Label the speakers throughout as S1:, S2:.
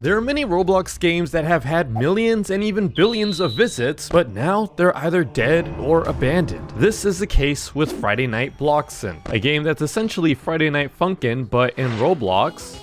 S1: There are many Roblox games that have had millions and even billions of visits, but now they're either dead or abandoned. This is the case with Friday Night Bloxxin, a game that's essentially Friday Night Funkin' but in Roblox.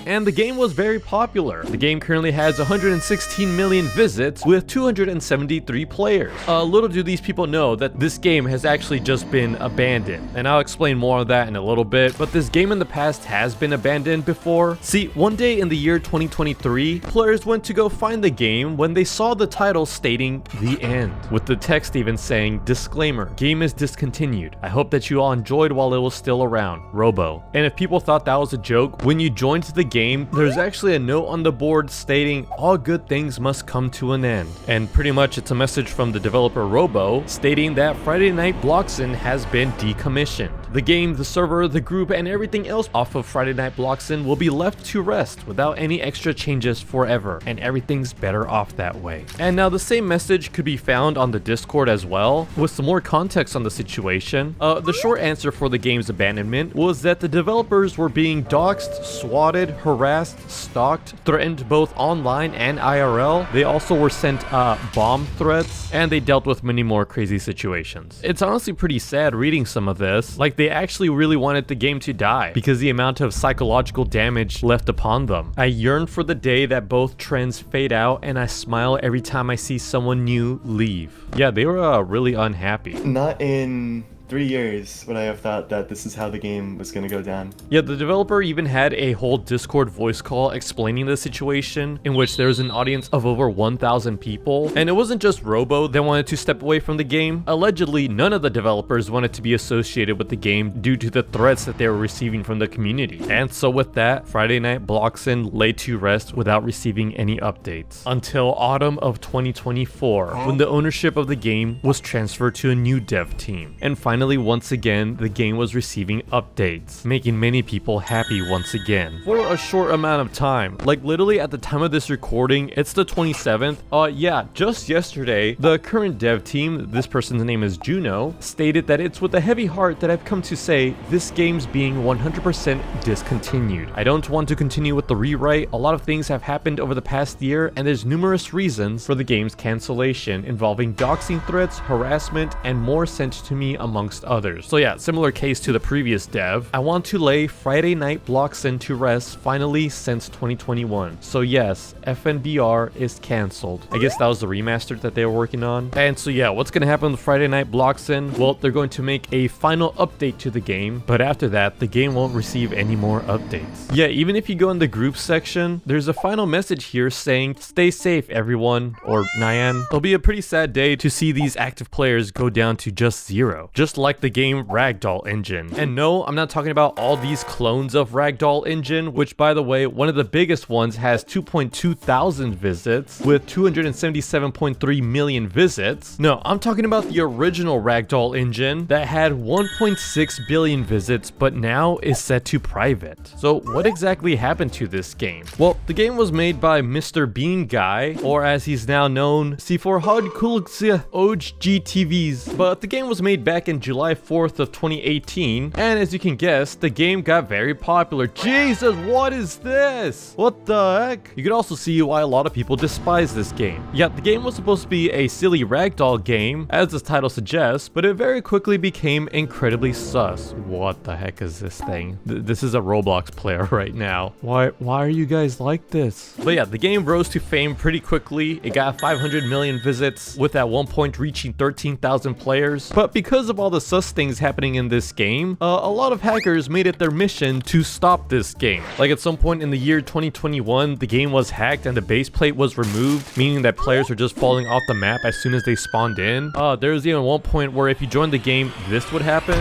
S1: And the game was very popular. The game currently has 116 million visits with 273 players. Little do these people know that this game has actually just been abandoned. And I'll explain more of that in a little bit, but this game in the past has been abandoned before. See, one day in the year 2023, players went to go find the game when they saw the title stating "The End," with the text even saying, "Disclaimer, game is discontinued. I hope that you all enjoyed while it was still around, Robo." And if people thought that was a joke, when you joined the game, there's actually a note on the board stating all good things must come to an end. And pretty much it's a message from the developer Robo stating that Friday Night Bloxxin has been decommissioned. The game, the server, the group, and everything else off of Friday Night Bloxxin will be left to rest without any extra changes forever, and everything's better off that way. And now the same message could be found on the Discord as well, with some more context on the situation. The short answer for the game's abandonment was that the developers were being doxxed, swatted, harassed, stalked, threatened both online and IRL. They also were sent bomb threats, and they dealt with many more crazy situations. It's honestly pretty sad reading some of this. Like, they actually really wanted the game to die because the amount of psychological damage left upon them. I yearn for the day that both trends fade out, and I smile every time I see someone new leave. Yeah, they were really unhappy.
S2: Not in 3 years would I have thought that this is how the game was going to go down.
S1: Yeah, the developer even had a whole Discord voice call explaining the situation, in which there's an audience of over 1,000 people. And it wasn't just Robo that wanted to step away from the game. Allegedly, none of the developers wanted to be associated with the game due to the threats that they were receiving from the community. And so with that, Friday Night Bloxxin lay to rest without receiving any updates until autumn of 2024, when the ownership of the game was transferred to a new dev team. And finally, once again, the game was receiving updates, making many people happy once again for a short amount of time. Like, literally at the time of this recording, it's the 27th. Yeah, just yesterday, the current dev team, this person's name is Juno, stated that it's with a heavy heart that I've come to say this game's being 100% discontinued. I don't want to continue with the rewrite. A lot of things have happened over the past year, and there's numerous reasons for the game's cancellation involving doxing threats, harassment, and more sent to me amongst others. So yeah, similar case to the previous dev. I want to lay Friday Night Bloxxin to rest finally since 2021. So yes, FNBR is cancelled. I guess that was the remaster that they were working on. And so yeah, what's gonna happen with Friday Night Bloxxin? Well, they're going to make a final update to the game, but after that, the game won't receive any more updates. Yeah, even if you go in the group section, there's a final message here saying, "Stay safe, everyone," or Nyan. It'll be a pretty sad day to see these active players go down to just 0. Just like the game RAGDOLL Engine. And no, I'm not talking about all these clones of RAGDOLL Engine, which, by the way, one of the biggest ones has 2.2 thousand visits with 277.3 million visits. No, I'm talking about the original RAGDOLL Engine that had 1.6 billion visits, but now is set to private. So what exactly happened to this game? Well, the game was made by Mr. Bean Guy, or as he's now known, C4HUD Kulxia OGTVs. But the game was made back in July 4th of 2018, and as you can guess, the game got very popular. Jesus, what is this? What the heck? You could also see why a lot of people despise this game. Yeah, the game was supposed to be a silly ragdoll game, as the title suggests, but it very quickly became incredibly sus. What the heck is this thing? This is a Roblox player right now. Why are you guys like this? But yeah, the game rose to fame pretty quickly. It got 500 million visits, with at one point reaching 13,000 players. But because of all the sus things happening in this game, a lot of hackers made it their mission to stop this game. Like, at some point in the year 2021, the game was hacked and the base plate was removed, meaning that players are just falling off the map as soon as they spawned in. There was even one point where if you joined the game, this would happen.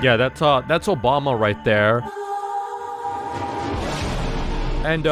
S1: Yeah, that's Obama right there. And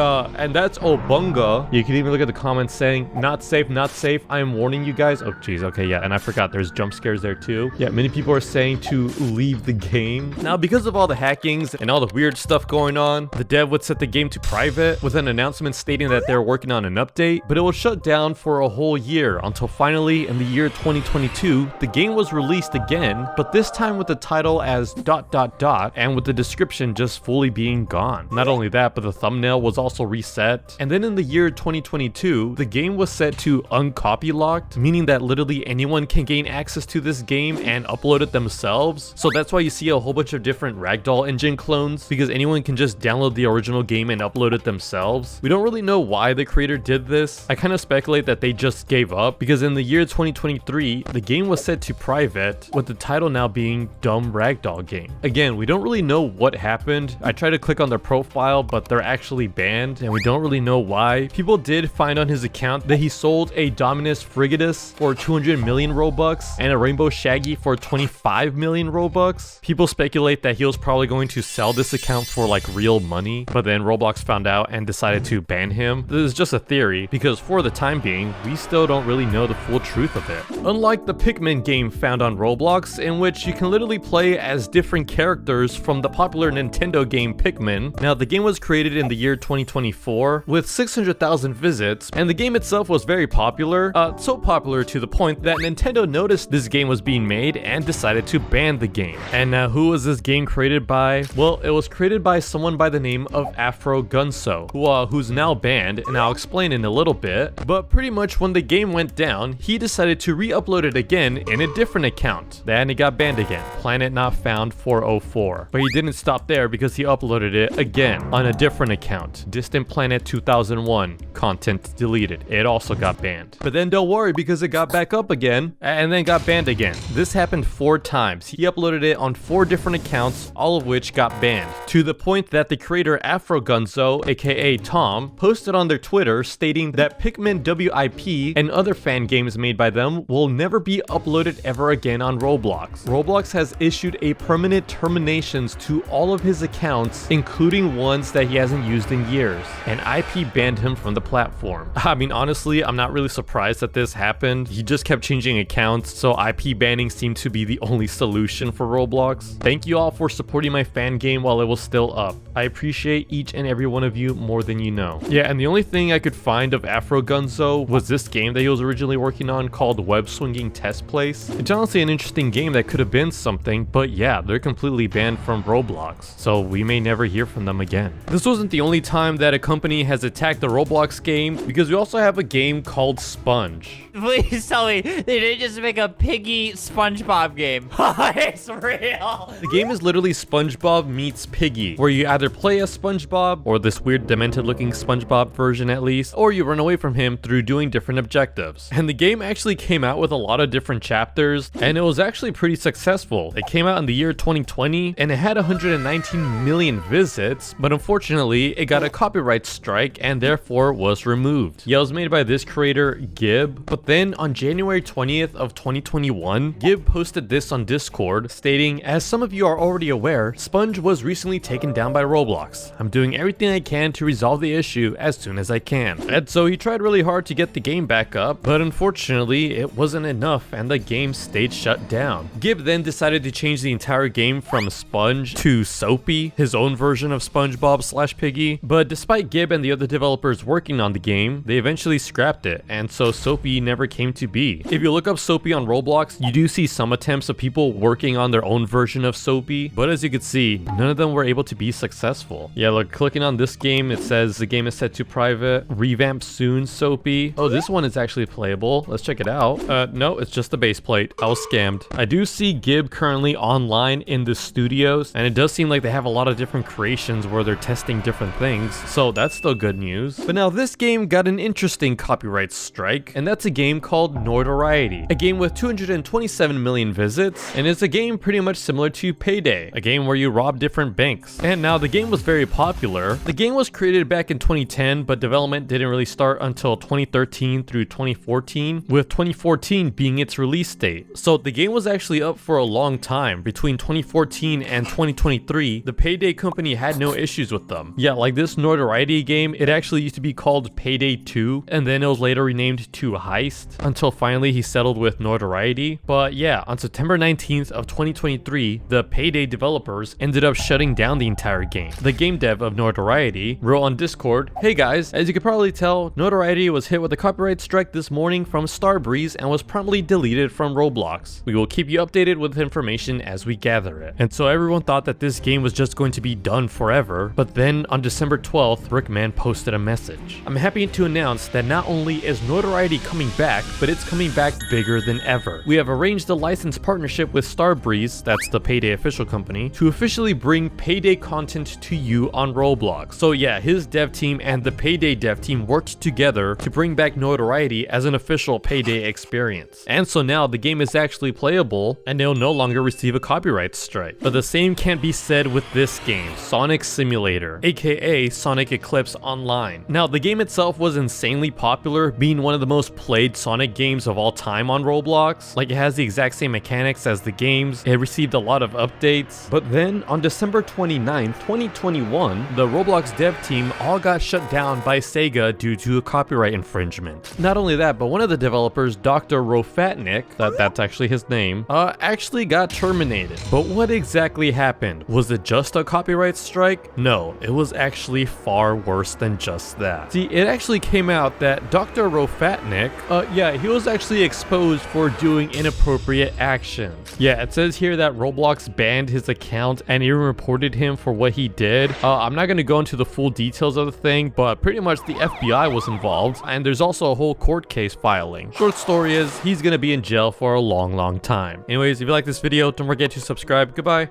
S1: that's Obunga. You can even look at the comments saying, not safe, not safe. I am warning you guys. Oh, geez. Okay, yeah. And I forgot there's jump scares there too. Yeah, many people are saying to leave the game. Now, because of all the hackings and all the weird stuff going on, the dev would set the game to private with an announcement stating that they're working on an update, but it was shut down for a whole year until finally in the year 2022, the game was released again, but this time with the title as ... and with the description just fully being gone. Not only that, but the thumbnail was also reset. And then in the year 2022, the game was set to uncopy locked, meaning that literally anyone can gain access to this game and upload it themselves. So that's why you see a whole bunch of different RAGDOLL engine clones, because anyone can just download the original game and upload it themselves. We don't really know why the creator did this. I kind of speculate that they just gave up, because in the year 2023, the game was set to private, with the title now being Dumb Ragdoll Game. Again, we don't really know what happened. I tried to click on their profile, but they're actually banned, and we don't really know why. People did find on his account that he sold a Dominus Frigatus for 200 million Robux and a Rainbow Shaggy for 25 million Robux. People speculate that he was probably going to sell this account for like real money, but then Roblox found out and decided to ban him. This is just a theory, because for the time being, we still don't really know the full truth of it. Unlike the Pikmin game found on Roblox, in which you can literally play as different characters from the popular Nintendo game Pikmin. Now, the game was created in the year 2024 with 600,000 visits, and the game itself was very popular, so popular to the point that Nintendo noticed this game was being made and decided to ban the game. And now, who was this game created by? Well, it was created by someone by the name of Afro Gunso, who's now banned, and I'll explain in a little bit. But pretty much when the game went down, he decided to re-upload it again in a different account. Then it got banned again, Planet Not Found 404. But he didn't stop there, because he uploaded it again on a different account, Distant Planet 2001, content deleted. It also got banned. But then don't worry, because it got back up again and then got banned again. This happened 4 times. He uploaded it on 4 different accounts, all of which got banned, to the point that the creator Afro Gunso, aka Tom, posted on their Twitter stating that Pikmin WIP and other fan games made by them will never be uploaded ever again on Roblox. Roblox has issued a permanent terminations to all of his accounts, including ones that he hasn't used in years, and IP banned him from the platform. I mean, honestly, I'm not really surprised that this happened. He just kept changing accounts, so IP banning seemed to be the only solution for Roblox. Thank you all for supporting my fan game while it was still up. I appreciate each and every one of you more than you know. Yeah, and the only thing I could find of Afro Gunso was this game that he was originally working on called Web Swinging Test Place. It's honestly an interesting game that could have been something, but yeah, they're completely banned from Roblox, so we may never hear from them again. This wasn't the only time that a company has attacked the Roblox game, because we also have a game called Sponge.
S3: Please tell me they didn't just make a piggy SpongeBob game. It's real.
S1: The game is literally SpongeBob meets Piggy, where you either play as SpongeBob, or this weird demented looking SpongeBob version at least, or you run away from him through doing different objectives. And the game actually came out with a lot of different chapters, and it was actually pretty successful. It came out in the year 2020, and it had 119 million visits, but unfortunately, it got a copyright strike and therefore was removed. Yeah, it was made by this creator, Gib, but then on January 20th of 2021, Gib posted this on Discord stating, "As some of you are already aware, Sponge was recently taken down by Roblox. I'm doing everything I can to resolve the issue as soon as I can." And so he tried really hard to get the game back up, but unfortunately it wasn't enough and the game stayed shut down. Gib then decided to change the entire game from Sponge to Soapy, his own version of SpongeBob/Piggy, but despite Gib and the other developers working on the game, they eventually scrapped it, and so Soapy never came to be. If you look up Soapy on Roblox, you do see some attempts of people working on their own version of Soapy, but as you can see, none of them were able to be successful. Yeah, look, clicking on this game, it says the game is set to private, revamp soon, Soapy. Oh, this one is actually playable. Let's check it out. No, it's just the base plate. I was scammed. I do see Gib currently online in the studios, and it does seem like they have a lot of different creations where they're testing different things, so that's still good news. But now this game got an interesting copyright strike, and that's a game called Notoriety, a game with 227 million visits, and it's a game pretty much similar to Payday, a game where you rob different banks. And now the game was very popular. The game was created back in 2010, but development didn't really start until 2013 through 2014, with 2014 being its release date. So the game was actually up for a long time. Between 2014 and 2023, the Payday company had no issues with them. Yeah, like this Notoriety game, it actually used to be called Payday 2, and then it was later renamed to Heist, until finally he settled with Notoriety. But yeah, on September 19th of 2023, the Payday developers ended up shutting down the entire game. The game dev of Notoriety wrote on Discord, "Hey guys, as you could probably tell, Notoriety was hit with a copyright strike this morning from Starbreeze and was promptly deleted from Roblox. We will keep you updated with information as we gather it." And so everyone thought that this game was just going to be done forever, but then on December 12th, Brickman posted a message. "I'm happy to announce that not only is Notoriety coming back, but it's coming back bigger than ever. We have arranged a license partnership with Starbreeze," that's the Payday official company, "to officially bring Payday content to you on Roblox." So yeah, his dev team and the Payday dev team worked together to bring back Notoriety as an official Payday experience. And so now the game is actually playable and it'll no longer receive a copyright strike. But the same can't be said with this game, Sonic Simulator, aka Sonic Eclipse Online. Now the game itself was insanely popular, being one of the most played Sonic games of all time on Roblox. Like, it has the exact same mechanics as the games, it received a lot of updates. But then on December 29th, 2021, the Roblox dev team all got shut down by Sega due to a copyright infringement. Not only that, but one of the developers, Dr. Rofatnik, that's actually his name, actually got terminated. But what exactly happened? Was it just a copyright strike? No, it was actually far worse than just that. See, it actually came out that Dr. Rofatnik, yeah, he was actually exposed for doing inappropriate actions. Yeah, it says here that Roblox banned his account and even reported him for what he did. I'm not gonna go into the full details of the thing, but pretty much the FBI was involved, and there's also a whole court case filing. Short story is, he's gonna be in jail for a long time. Anyways, if you like this video, don't forget to subscribe. Goodbye.